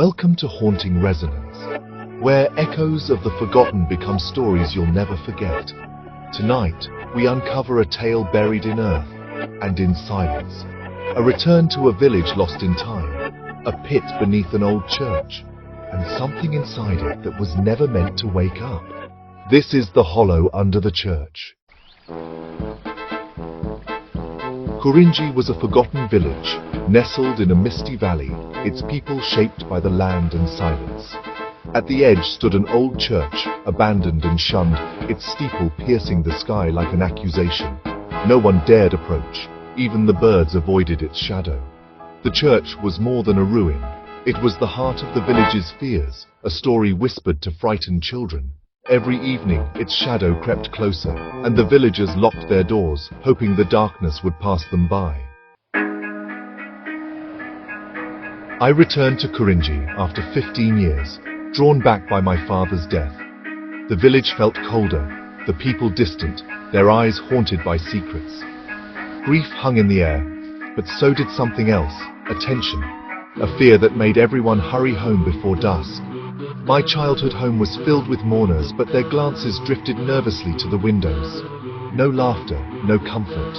Welcome to Haunting Resonance, where echoes of the forgotten become stories you'll never forget. Tonight, we uncover a tale buried in earth and in silence. A return to a village lost in time, a pit beneath an old church, and something inside it that was never meant to wake up. This is the hollow under the church. Kurinji was a forgotten village, nestled in a misty valley, its people shaped by the land and silence. At the edge stood an old church, abandoned and shunned, its steeple piercing the sky like an accusation. No one dared approach, even the birds avoided its shadow. The church was more than a ruin. It was the heart of the village's fears, a story whispered to frightened children. Every evening, its shadow crept closer, and the villagers locked their doors, hoping the darkness would pass them by. I returned to Kurinji after 15 years, drawn back by my father's death. The village felt colder, the people distant, their eyes haunted by secrets. Grief hung in the air, but so did something else, a tension, a fear that made everyone hurry home before dusk. My childhood home was filled with mourners, but their glances drifted nervously to the windows. No laughter, no comfort,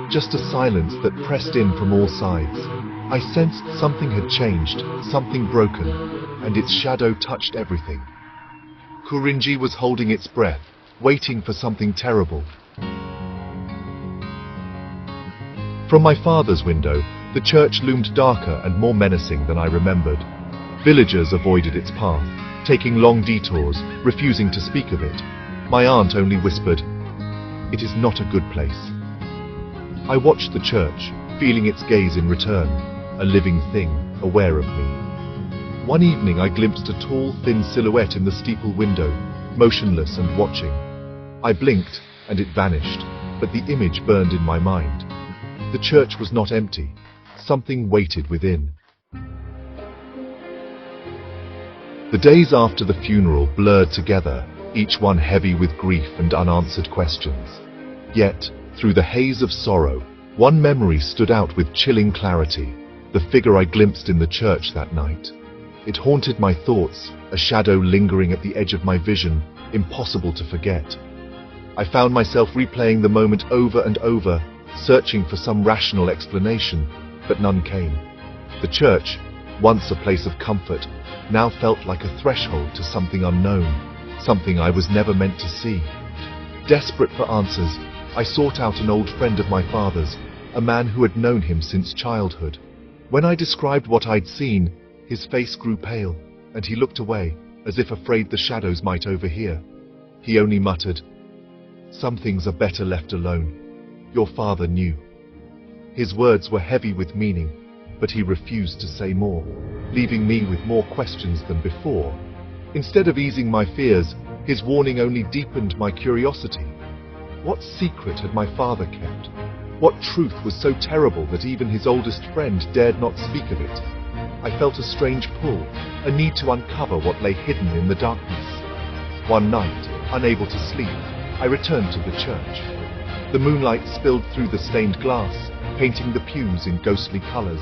just a silence that pressed in from all sides. I sensed something had changed, something broken, and its shadow touched everything. Kurinji was holding its breath, waiting for something terrible. From my father's window, the church loomed darker and more menacing than I remembered. Villagers avoided its path, taking long detours, refusing to speak of it. My aunt only whispered, "It is not a good place." I watched the church, feeling its gaze in return, a living thing, aware of me. One evening I glimpsed a tall, thin silhouette in the steeple window, motionless and watching. I blinked, and it vanished, but the image burned in my mind. The church was not empty. Something waited within. The days after the funeral blurred together, each one heavy with grief and unanswered questions. Yet, through the haze of sorrow, one memory stood out with chilling clarity, the figure I glimpsed in the church that night. It haunted my thoughts, a shadow lingering at the edge of my vision, impossible to forget. I found myself replaying the moment over and over, searching for some rational explanation, but none came. The church, once a place of comfort, now felt like a threshold to something unknown, something I was never meant to see. Desperate for answers, I sought out an old friend of my father's, a man who had known him since childhood. When I described what I'd seen, his face grew pale, and he looked away, as if afraid the shadows might overhear. He only muttered, "Some things are better left alone. Your father knew." His words were heavy with meaning, but he refused to say more, leaving me with more questions than before. Instead of easing my fears, his warning only deepened my curiosity. What secret had my father kept? What truth was so terrible that even his oldest friend dared not speak of it? I felt a strange pull, a need to uncover what lay hidden in the darkness. One night, unable to sleep, I returned to the church. The moonlight spilled through the stained glass, painting the pews in ghostly colors.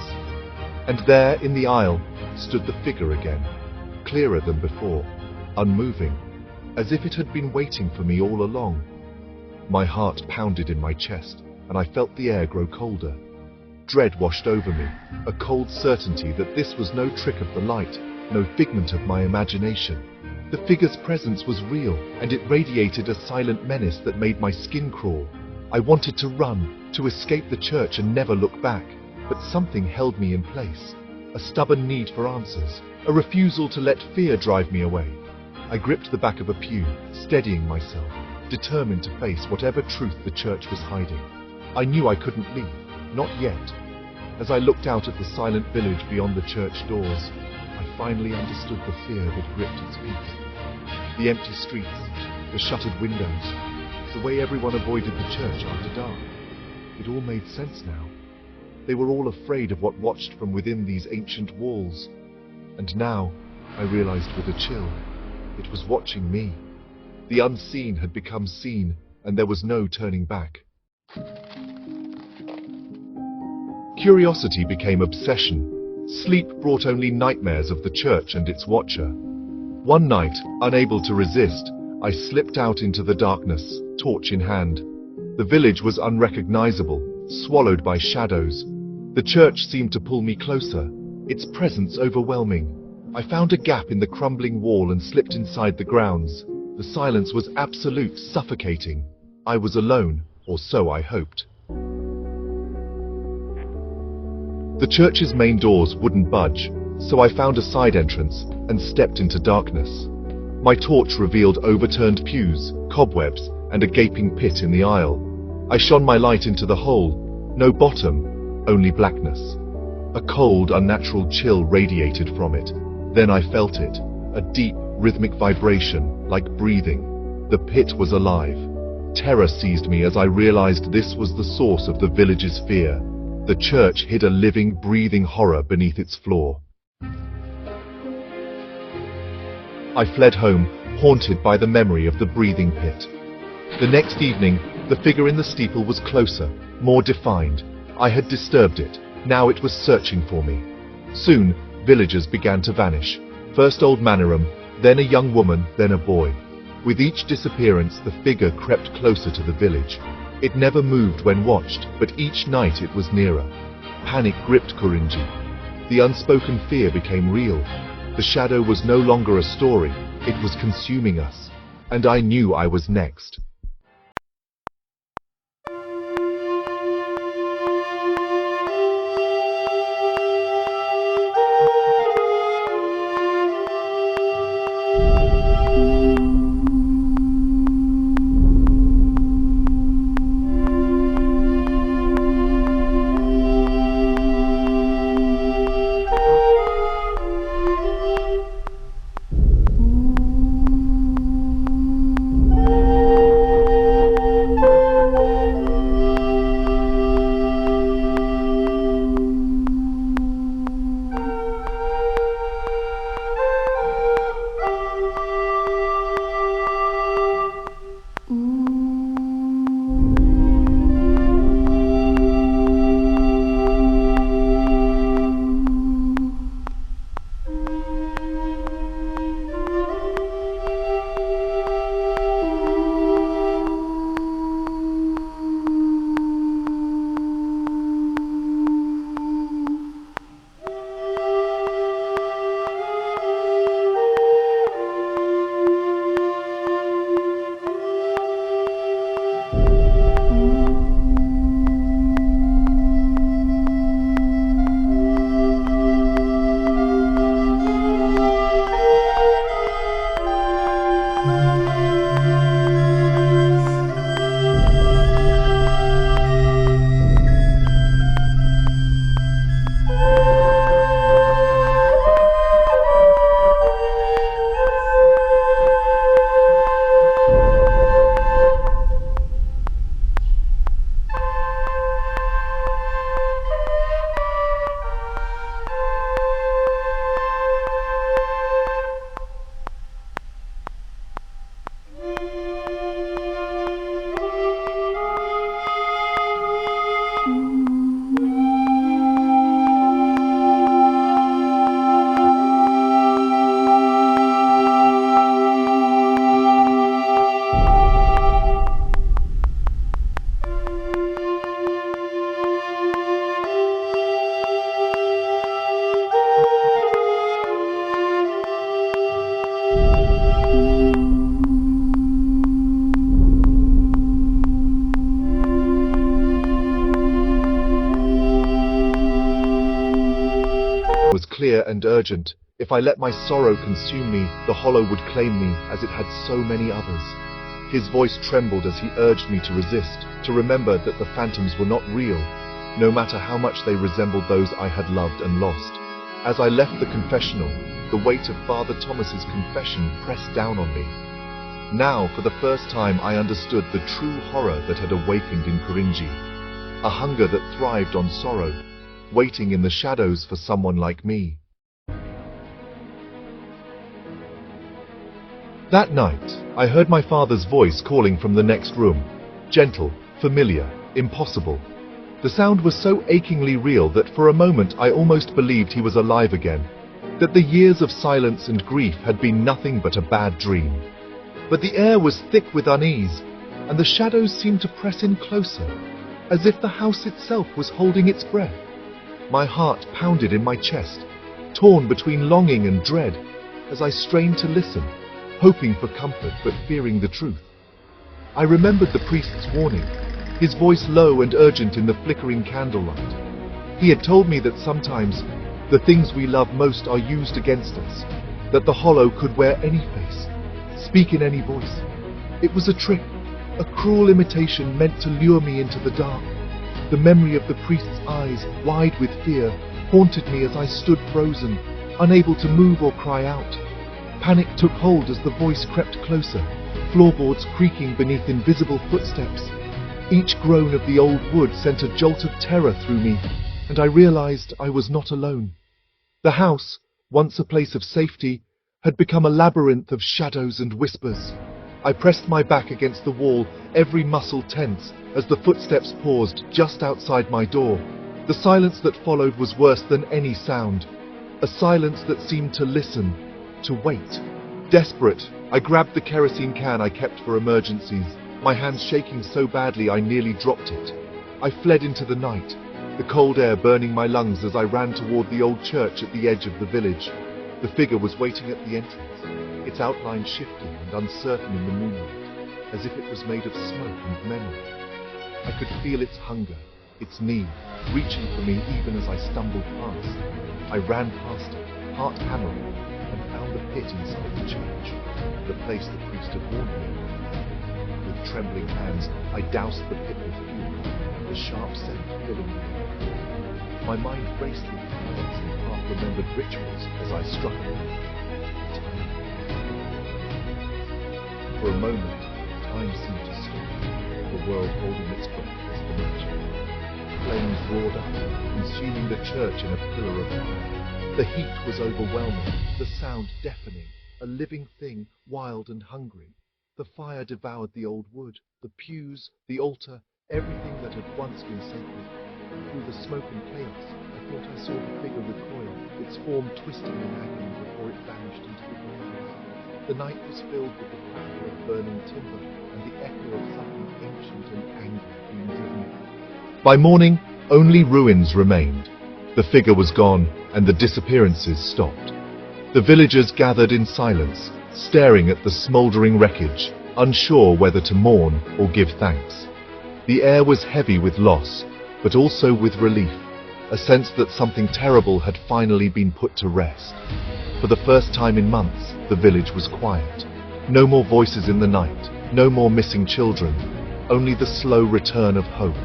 And there, in the aisle, stood the figure again, clearer than before, unmoving, as if it had been waiting for me all along. My heart pounded in my chest, and I felt the air grow colder. Dread washed over me, a cold certainty that this was no trick of the light, no figment of my imagination. The figure's presence was real, and it radiated a silent menace that made my skin crawl. I wanted to run, to escape the church and never look back, but something held me in place. A stubborn need for answers, a refusal to let fear drive me away. I gripped the back of a pew, steadying myself, determined to face whatever truth the church was hiding. I knew I couldn't leave, not yet. As I looked out at the silent village beyond the church doors, I finally understood the fear that gripped its people. The empty streets, the shuttered windows, the way everyone avoided the church after dark. It all made sense now. They were all afraid of what watched from within these ancient walls. And now, I realized with a chill, it was watching me. The unseen had become seen, and there was no turning back. Curiosity became obsession, Sleep brought only nightmares of the church and its watcher. One night, unable to resist, I slipped out into the darkness, torch in hand. The village was unrecognizable, swallowed by shadows. The church seemed to pull me closer, its presence overwhelming. I found a gap in the crumbling wall and slipped inside the grounds. The silence was absolute, suffocating. I was alone, or so I hoped. The church's main doors wouldn't budge, so I found a side entrance and stepped into darkness. My torch revealed overturned pews, cobwebs, and a gaping pit in the aisle. I shone my light into the hole. No bottom, only blackness. A cold, unnatural chill radiated from it. Then I felt it, a deep, rhythmic vibration, like breathing. The pit was alive. Terror seized me as I realized this was the source of the village's fear. The church hid a living, breathing horror beneath its floor. I fled home, haunted by the memory of the breathing pit. The next evening, the figure in the steeple was closer, more defined. I had disturbed it. Now it was searching for me. Soon, villagers began to vanish. First old Manaram, then a young woman, then a boy. With each disappearance, the figure crept closer to the village. It never moved when watched, but each night it was nearer. Panic gripped Kurinji. The unspoken fear became real. The shadow was no longer a story, it was consuming us. And I knew I was next. Was clear and urgent. If I let my sorrow consume me, the hollow would claim me as it had so many others. His voice trembled as he urged me to resist, to remember that the phantoms were not real, no matter how much they resembled those I had loved and lost. As I left the confessional, the weight of Father Thomas's confession pressed down on me. Now, for the first time, I understood the true horror that had awakened in Kurinji, a hunger that thrived on sorrow, waiting in the shadows for someone like me. That night, I heard my father's voice calling from the next room. Gentle, familiar, impossible. The sound was so achingly real that for a moment I almost believed he was alive again, that the years of silence and grief had been nothing but a bad dream. But the air was thick with unease, and the shadows seemed to press in closer, as if the house itself was holding its breath. My heart pounded in my chest, torn between longing and dread, as I strained to listen, hoping for comfort but fearing the truth. I remembered the priest's warning, his voice low and urgent in the flickering candlelight. He had told me that sometimes the things we love most are used against us, that the hollow could wear any face, speak in any voice. It was a trick, a cruel imitation meant to lure me into the dark. The memory of the priest's eyes, wide with fear, haunted me as I stood frozen, unable to move or cry out. Panic took hold as the voice crept closer, floorboards creaking beneath invisible footsteps. Each groan of the old wood sent a jolt of terror through me, and I realized I was not alone. The house, once a place of safety, had become a labyrinth of shadows and whispers. I pressed my back against the wall, every muscle tense, as the footsteps paused just outside my door. The silence that followed was worse than any sound, a silence that seemed to listen, to wait. Desperate, I grabbed the kerosene can I kept for emergencies, my hands shaking so badly I nearly dropped it. I fled into the night, the cold air burning my lungs as I ran toward the old church at the edge of the village. The figure was waiting at the entrance, its outline shifting and uncertain in the moonlight, as if it was made of smoke and memory. I could feel its hunger, its need, reaching for me even as I stumbled past. I ran past it, heart hammering, and found the pit inside the church, the place the priest had warned me of. With trembling hands, I doused the pit with fuel, the sharp scent filling the air. My mind raced with plans and half-remembered rituals as I struck a match. For a moment, time seemed to stop, the world holding its breath as the match fell. Flames roared up, consuming the church in a pillar of fire. The heat was overwhelming, the sound deafening, a living thing, wild and hungry. The fire devoured the old wood, the pews, the altar, everything that had once been sacred. Through the smoke and chaos, I thought I saw the figure recoil, its form twisting in agony before it vanished into the darkness. The night was filled with the crackle of burning timber and the echo of something ancient and angry being driven back. By morning, only ruins remained. The figure was gone, and the disappearances stopped. The villagers gathered in silence, staring at the smouldering wreckage, unsure whether to mourn or give thanks. The air was heavy with loss, but also with relief, a sense that something terrible had finally been put to rest. For the first time in months, the village was quiet. No more voices in the night, no more missing children, only the slow return of hope.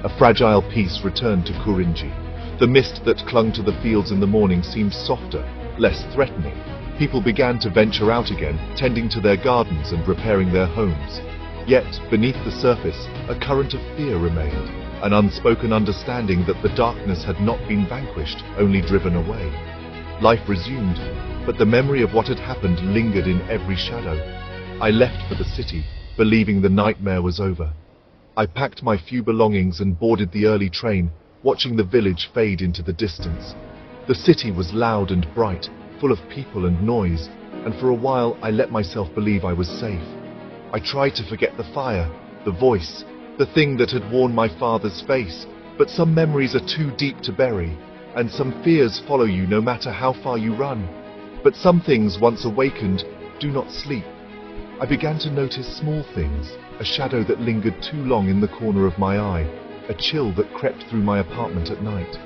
A fragile peace returned to Kurinji. The mist that clung to the fields in the morning seemed softer, less threatening. People began to venture out again, tending to their gardens and repairing their homes. Yet, beneath the surface, a current of fear remained, an unspoken understanding that the darkness had not been vanquished, only driven away. Life resumed, but the memory of what had happened lingered in every shadow. I left for the city, believing the nightmare was over. I packed my few belongings and boarded the early train, watching the village fade into the distance. The city was loud and bright, full of people and noise, and for a while I let myself believe I was safe. I tried to forget the fire, the voice, the thing that had worn my father's face, but some memories are too deep to bury, and some fears follow you no matter how far you run. But some things, once awakened, do not sleep. I began to notice small things, a shadow that lingered too long in the corner of my eye, a chill that crept through my apartment at night.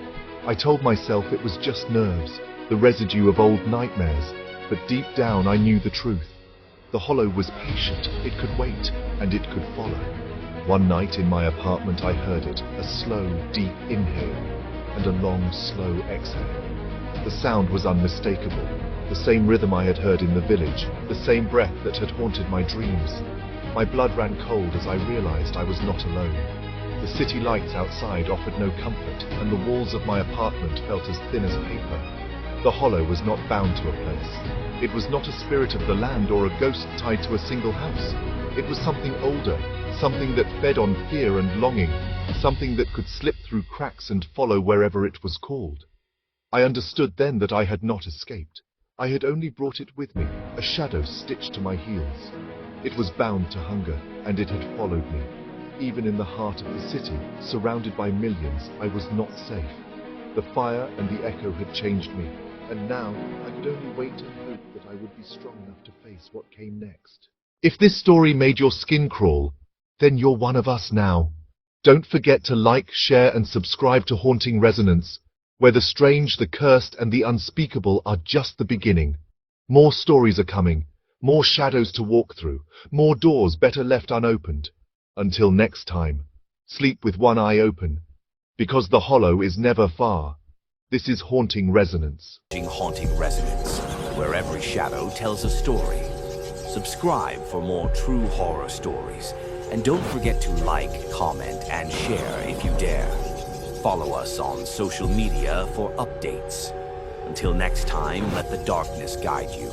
I told myself it was just nerves, the residue of old nightmares, but deep down I knew the truth. The hollow was patient, it could wait, and it could follow. One night in my apartment I heard it, a slow, deep inhale, and a long, slow exhale. The sound was unmistakable, the same rhythm I had heard in the village, the same breath that had haunted my dreams. My blood ran cold as I realized I was not alone. The city lights outside offered no comfort, and the walls of my apartment felt as thin as paper. The hollow was not bound to a place. It was not a spirit of the land or a ghost tied to a single house. It was something older, something that fed on fear and longing, something that could slip through cracks and follow wherever it was called. I understood then that I had not escaped. I had only brought it with me, a shadow stitched to my heels. It was bound to hunger, and it had followed me. Even in the heart of the city, surrounded by millions, I was not safe. The fire and the echo had changed me, and now I could only wait and hope that I would be strong enough to face what came next. If this story made your skin crawl, then you're one of us now. Don't forget to like, share, and subscribe to Haunting Resonance, where the strange, the cursed, and the unspeakable are just the beginning. More stories are coming, more shadows to walk through, more doors better left unopened. Until next time, sleep with one eye open, because the hollow is never far. This is Haunting Resonance. Haunting Resonance, where every shadow tells a story. Subscribe for more true horror stories, and don't forget to like, comment, and share if you dare. Follow us on social media for updates. Until next time, let the darkness guide you.